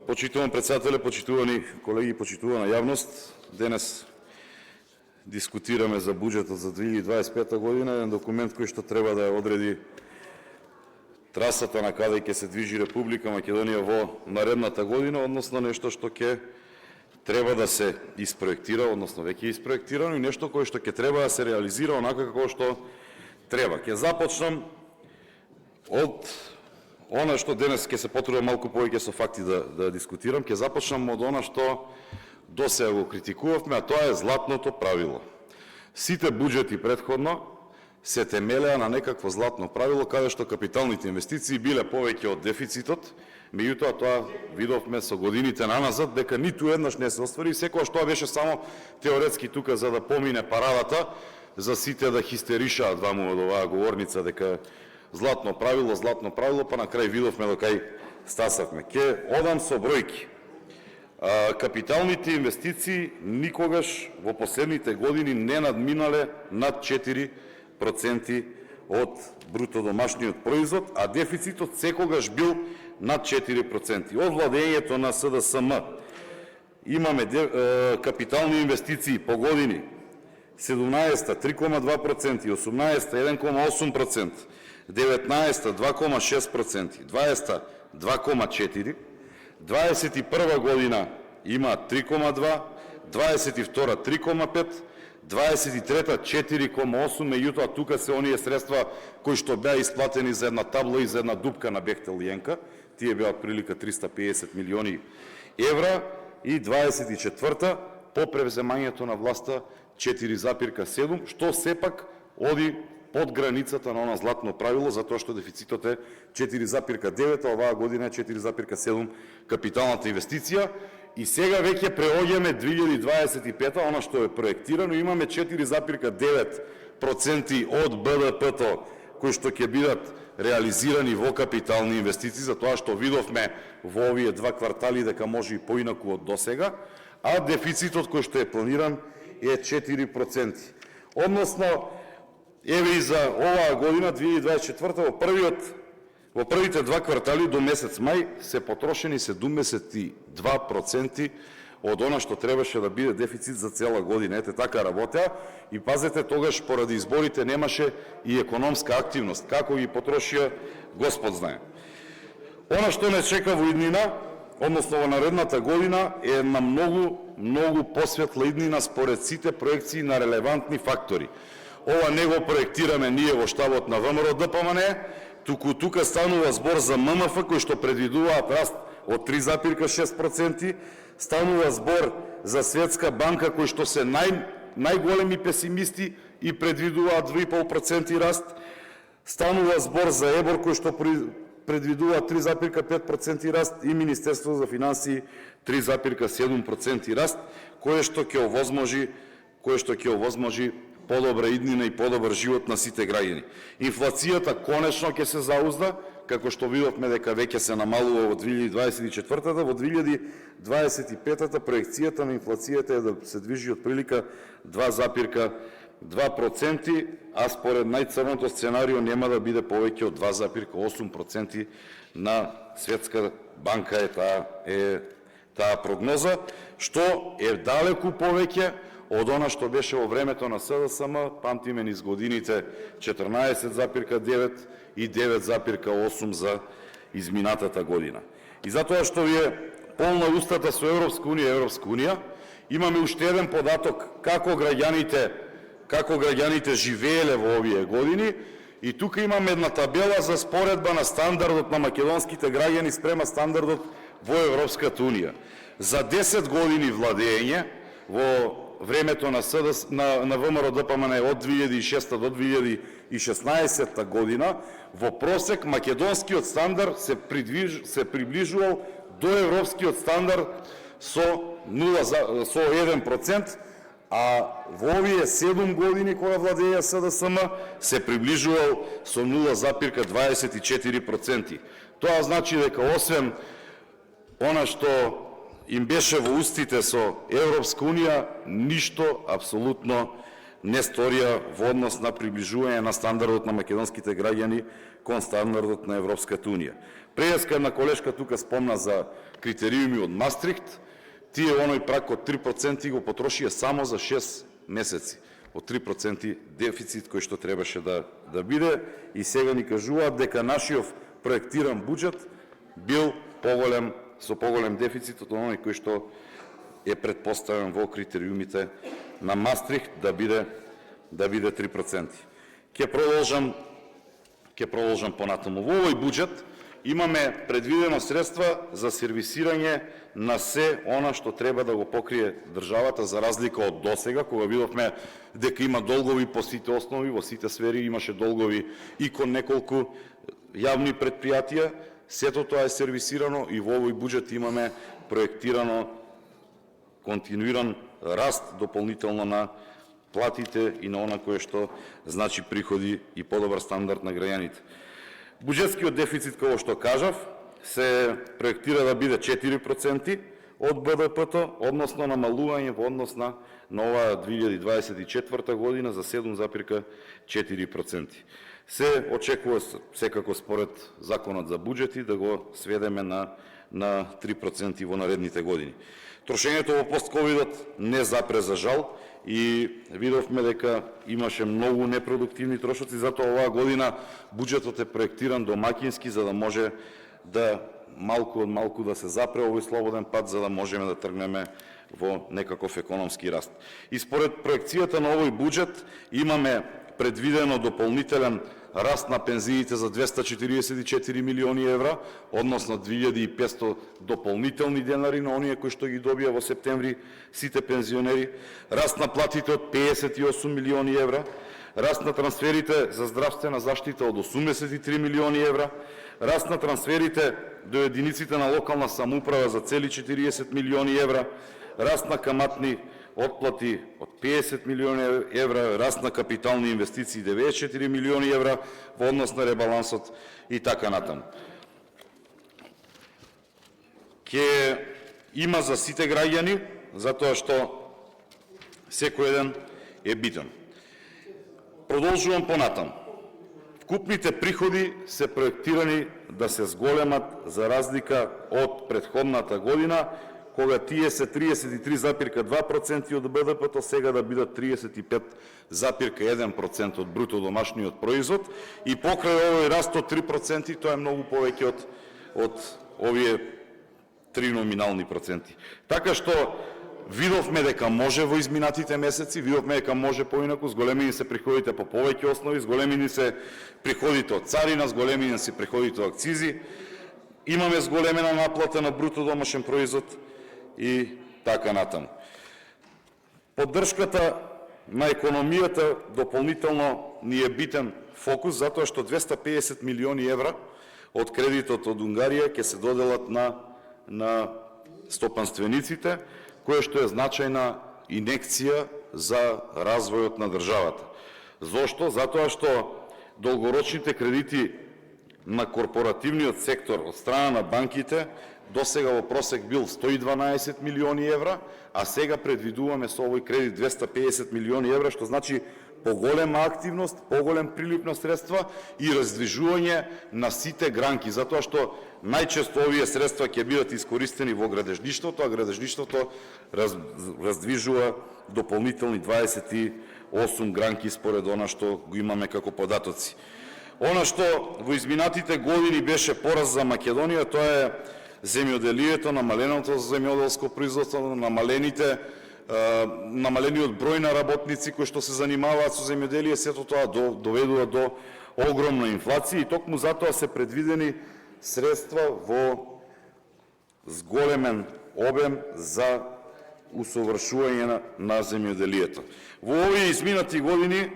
Почитуван председателе, почитувани колеги, почитувана јавност, денес дискутираме за буџетот за 2025 година, еден документ кој што треба да одреди трасата на каде ќе се движи Република Македонија во наредната година, односно нешто што ќе треба да се испроектира, односно веќе е испроектирано и нешто кое што ќе треба да се реализира онака како што треба. Ќе започнам од она што денес ќе се потрудам малку повеќе со факти да дискутирам. Ќе започнам од она што досега го критикувавме, а тоа е златното правило. Сите буџети претходно се темелеа на некакво златно правило, каде што капиталните инвестиции биле повеќе од дефицитот, меѓутоа тоа видовме со годините наназад дека ниту еднаш не се оствари, секогаш тоа беше само теоретски тука за да помине парадата, за сите да хистеришаат ваму од оваа говорница дека златно правило, па на крај видовме до кај стасавме. Ке одам со бројки. Капиталните инвестиции никогаш во последните години не надминале над 4% од бруто домашниот производ, а дефицитот секогаш бил над 4%. Од владењето на СДСМ имаме капитални инвестиции по години 17-та 3,2%, 18-та 1,8%, 19-та 2,6%, 20-та 2,4%, 21 година има 3,2%, 22-та 3,5%, 23-та 4,8%, меѓутоа тука се оние средства кои што беа исплатени за една табла и за една дупка на Бехтел Јенка, тие беа прилика 350 милиони евра, и 24-та по превземањето на власта 4,7%, што сепак оди под границата на она златно правило, затоа што дефицитот е 4,9%, а оваа година е 4,7% капиталната инвестиција. И сега веќе преоѓаме 2025, она што е проектирано, имаме 4,9% од БДП-то кои што ќе бидат реализирани во капитални инвестиции, за тоа што видовме во овие два квартали дека може и поинаку од досега, а дефицитот кој што е планиран е 4%. Односно, еве и за оваа година, 2024, во првите два квартали до месец мај се потрошени 72% од она што требаше да биде дефицит за цела година. Ете, така работеа и пазете, тогаш поради изборите немаше и економска активност. Како ги потрошија, Господ знае. Она што не чека во иднина, односно во наредната година, е на многу посветла иднина според сите проекции на релевантни фактори. Ова не го проектираме ние во штабот на ВМРО ДПМН, тука станува збор за ММФ кој што предвидуваат раст од 3,6%, станува збор за Светска банка кој што се најголеми песимисти и предвидуваат 2,5% раст, станува збор за ЕБОР кој што предвидува 3,5% раст и Министерство за финансии 3,7% раст, кое што ќе овозможи подобра иднина и подобар живот на сите граѓани. Инфлацијата конечно ќе се заузда, како што видовме дека веќе се намалува во 2024-та, во 2025-та проекцијата на инфлацијата е да се движи од прилика 2,2%, а според најцрното сценарио нема да биде повеќе од 2,8% на Светска банка е таа прогноза, што е далеку повеќе од она што беше во времето на СДСМ, памтиме низ годините 14,9 и 9,8 за изминатата година. И затоа што ви е полна устата со Европска унија, имаме уште еден податок како граѓаните живееле во овие години, и тука имаме една табела за споредба на стандардот на македонските граѓани спрема стандардот во Европската унија. За 10 години владење во времето на ВМРО ДПМН од 2006 до 2016 година, во просек македонскиот стандард се приближувал до европскиот стандард со 1%, а во овие 7 години кога владеја СДСМ се приближувал со 0,24%. Тоа значи дека освен она што им беше во устите со Европска унија, ништо апсолутно не сторија во однос на приближување на стандардот на македонските граѓани кон стандардот на Европската унија. Преска една колешка тука спомна за критериуми од Мастрихт. Тие оној прак од 3% го потрошија само за 6 месеци. Од 3% дефицит кој што требаше да биде, и сега ни кажуваат дека нашиот проектиран буџет бил поголем, со поголем дефицит од оној кој што е предпоставен во критериумите на Мастрихт да биде 3%. Ќе продолжам понатаму. Во овој буџет имаме предвидено средства за сервисирање на се она што треба да го покрие државата, за разлика од досега, кога видовме дека има долгови по сите основи, во сите сфери имаше долгови и кон неколку јавни предпријатија. Сето тоа е сервисирано и во овој буџет имаме проектирано континуиран раст дополнително на платите и на она кое што значи приходи и подобар стандард на граѓаните. Буџетскиот дефицит, како што кажав, се проектира да биде 4% од БДП-то, односно намалување во однос на оваа 2024 година за 7,4%. Се очекува секако според законот за буџети да го сведеме на 3% во наредните години. Трошењето во постковидот не запре за жал и видовме дека имаше многу непродуктивни трошоци, затоа оваа година буџетот е проектиран домакински за да може да малку од малку да се запре овој слободен пат, за да можеме да тргнеме во некаков економски раст. И според проекцијата на овој буџет имаме предвидено дополнителен раст на пензиите за 244 милиони евра, односно 2500 дополнителни денари на оние кои што ги добија во септември сите пензионери, раст на платите од 58 милиони евра, раст на трансферите за здравствена заштита од 83 милиони евра, раст на трансферите до единиците на локална самоуправа за цели 40 милиони евра, раст на каматни отплати од 50 милиони евра, раст на капитални инвестиции 94 милиони евра во однос на ребалансот и така натаму. Ке има за сите граѓани, затоа што секој еден е битен. Продолжувам понатаму. Вкупните приходи се проектирани да се зголемат за разлика од претходната година, кога тие се 33,2% од БДП-то, сега да бидат 35,1% од бруто домашниот производ, и покрај овој раст од 3%, тоа е многу повеќе од овие 3 номинални проценти. Така што видовме дека може во изминатите месеци, видовме дека може поинаку, зголемени се приходите по повеќе основи, зголемени се приходите од царина, зголемени се приходите од акцизи, имаме зголемена наплата на бруто домашен производ и така натаму. Поддршката на економијата дополнително ни е битен фокус, затоа што 250 милиони евра од кредитот од Унгарија ќе се доделат на стопанствениците, кое што е значајна инекција за развојот на државата. Зошто? Затоа што долгорочните кредити на корпоративниот сектор од страна на банките досега во просек бил 112 милиони евра, а сега предвидуваме со овој кредит 250 милиони евра, што значи поголема активност, поголем прилив на средства и раздвижување на сите гранки, затоа што најчесто овие средства ќе бидат искористени во градежништвото, а градежништвото раздвижува дополнителни 28 гранки според она што го имаме како податоци. Она што во изминатите години беше пораз за Македонија, тоа е земјоделието, намаленото земјоделско производство, намалениот број на работници кои што се занимаваат со земјоделие, сето тоа доведува до огромна инфлација и токму затоа се предвидени средства во зголемен обем за усовршување на земјоделието. Во овие изминати години,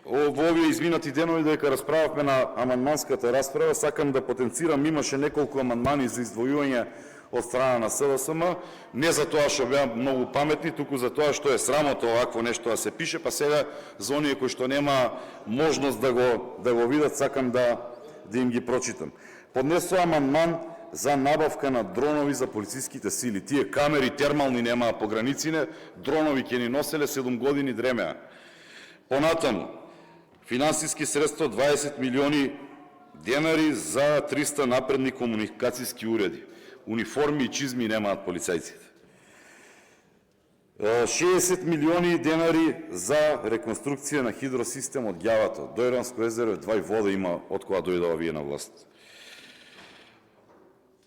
во овие изминати денови, додека расправавме на амандманската расправа, сакам да потенцирам, имаше неколку амандмани за издвојување од страна на СДСМ, не за тоа што беа многу паметни, туку за тоа што е срамота овакво нешто да се пише, па сега за оние кои што нема можност да го видат, сакам да им ги прочитам. Поднесува амандман за набавка на дронови за полициските сили. Тие камери термални немаа по границите, дронови ќе ни носеле 7 години дремеа. Понатаму, финансиски средства 20 милиони денари за 300 напредни комуникацијски уреди. Униформи и чизми немаат полицајците. 60 милиони денари за реконструкција на хидросистем од Ѓавато. Дојранско езеро 2 вода има од кога дојдова вие на власт.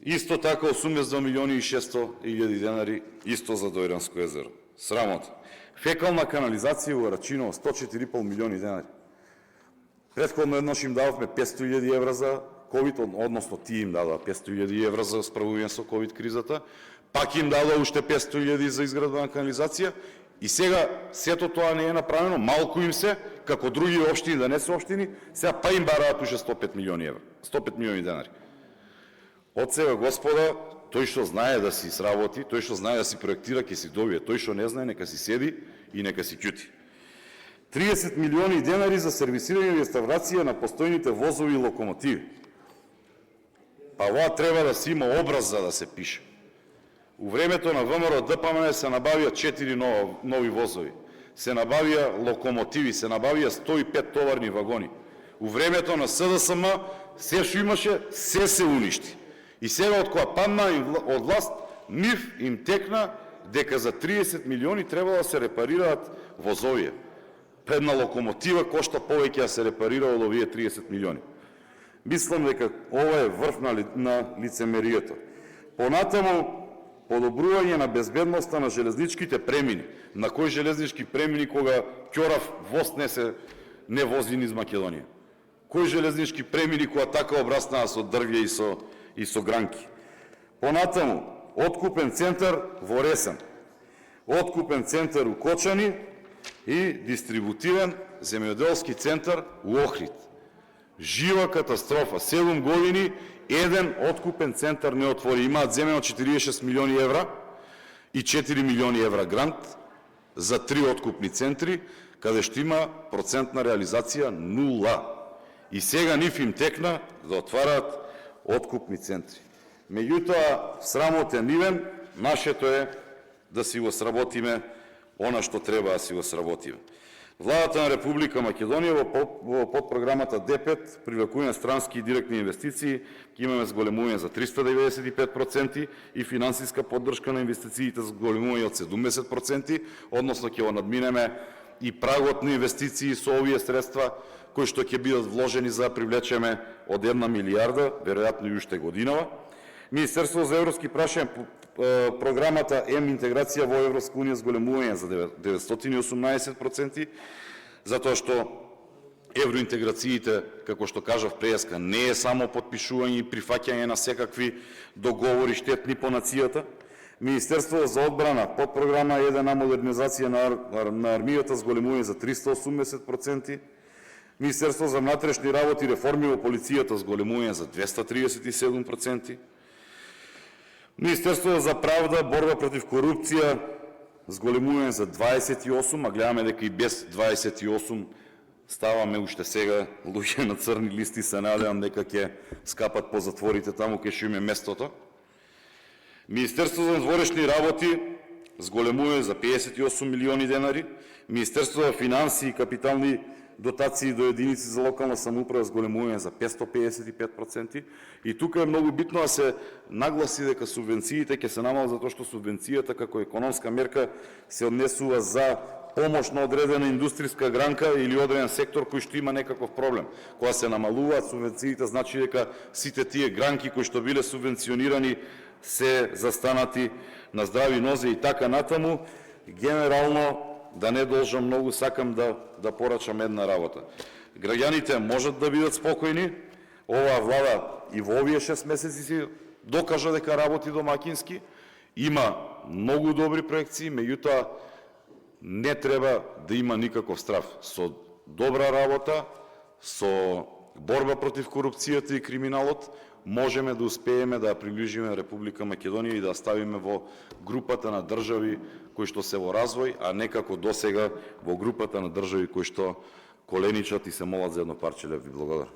Исто така 82 милиони и 600 илјади денари исто за Дојранско езеро. Срамота. Фекална канализација во Рачиново 104,5 милиони денари. Претходно еднаш им дававме 500.000 евра за ковид, односно тие им дадоа 500.000 евра за справување со ковид кризата, пак им дадоа уште 500.000 за изградба на канализација и сега сето тоа не е направено, малку им се, како други општини да не се општини, сега па им бараат уште 105 милиони евра, 105 милиони денари. Од сега, господа, тој што знае да си сработи, тој што знае да си проектира, ќе си добие, тој што не знае, нека си седи и нека си ќути. 30 милиони денари за сервисирање и реставрација на постојните возови и локомотиви. Па ова треба да се има образ за да се пише. У времето на ВМРО ДПМН се набавија 4 нови возови, се набавија локомотиви, се набавија 105 товарни вагони. У времето на СДСМ се што имаше, се уништи. И сега од кога падна од власт, нив им текна дека за 30 милиони треба да се репарираат возовија. Една локомотива кошта повеќе да се репарира од овие 30 милиони. Мислам дека ова е врв на лицемеријето. Понатаму, подобрување на безбедноста на железничките премини. На кои железнички премини кога ќорав воз не вози низ Македонија? Кои железнички премини кога така обраснаа со дрвје и со гранки? Понатаму, откупен центар во Ресен, откупен центар у Кочани и дистрибутивен земјоделски центар у Охрид. Жива катастрофа. 7 години еден откупен центар не отвори. Имаат земено 46 милиони евра и 4 милиони евра грант за 3 откупни центри, каде што има процентна реализација 0. И сега нив им текна да отвараат откупни центри. Меѓутоа, срамотен нивен, нашето е да си го сработиме она што треба да си го сработиме. Владата на Република Македонија во подпрограмата Д5 привлекување странски и директни инвестиции ќе имаме зголемување за 395% и финансиска поддршка на инвестициите зголемување од 70%, односно ќе го надминеме и прагот на инвестиции со овие средства кои што ќе бидат вложени за да привлечеме од 1 милијарда, веројатно и уште годинава. Министерството за европски прашања програмата интеграција во Европска унија зголемување за 918%, затоа што евроинтеграциите, како што кажав преска, не е само подпишување и прифаќање на секакви договори штетни по нацијата. Министерството за одбрана подпрограма 1 модернизација на армијата зголемување за 380%, Министерството за внатрешни работи и реформи во полицијата зголемување за 237%, Министерството за правда, борба против корупција, зголемување за 28, а гледаме дека и без 28 ставаме уште сега луѓе на црни листи, се надевам дека ќе скапат по затворите таму кај што им е местото. Министерството за надворешни работи зголемување за 58 милиони денари, Министерството за финансии и капитални дотации до единици за локална самоуправа зголемување за 555%. И тука е многу битно да се нагласи дека субвенциите ќе се намалат затоа што субвенцијата како економска мерка се однесува за помош на одредена индустријска гранка или одреден сектор кој што има некаков проблем. Кога се намалуваат субвенциите, значи дека сите тие гранки кои што биле субвенционирани се застанати на здрави нозе и така натаму. Генерално, да не должам многу, сакам да порачам една работа. Граѓаните можат да бидат спокојни. Оваа влада и во овие 6 месеци си докажа дека работи домакински. Има многу добри проекции, меѓутоа не треба да има никаков страв. Со добра работа, со борба против корупцијата и криминалот, можеме да успееме да приближиме Република Македонија и да ставиме во групата на држави кои што се во развој, а не како досега во групата на држави кои што коленичат и се молат за едно парче леб. Ви благодарам.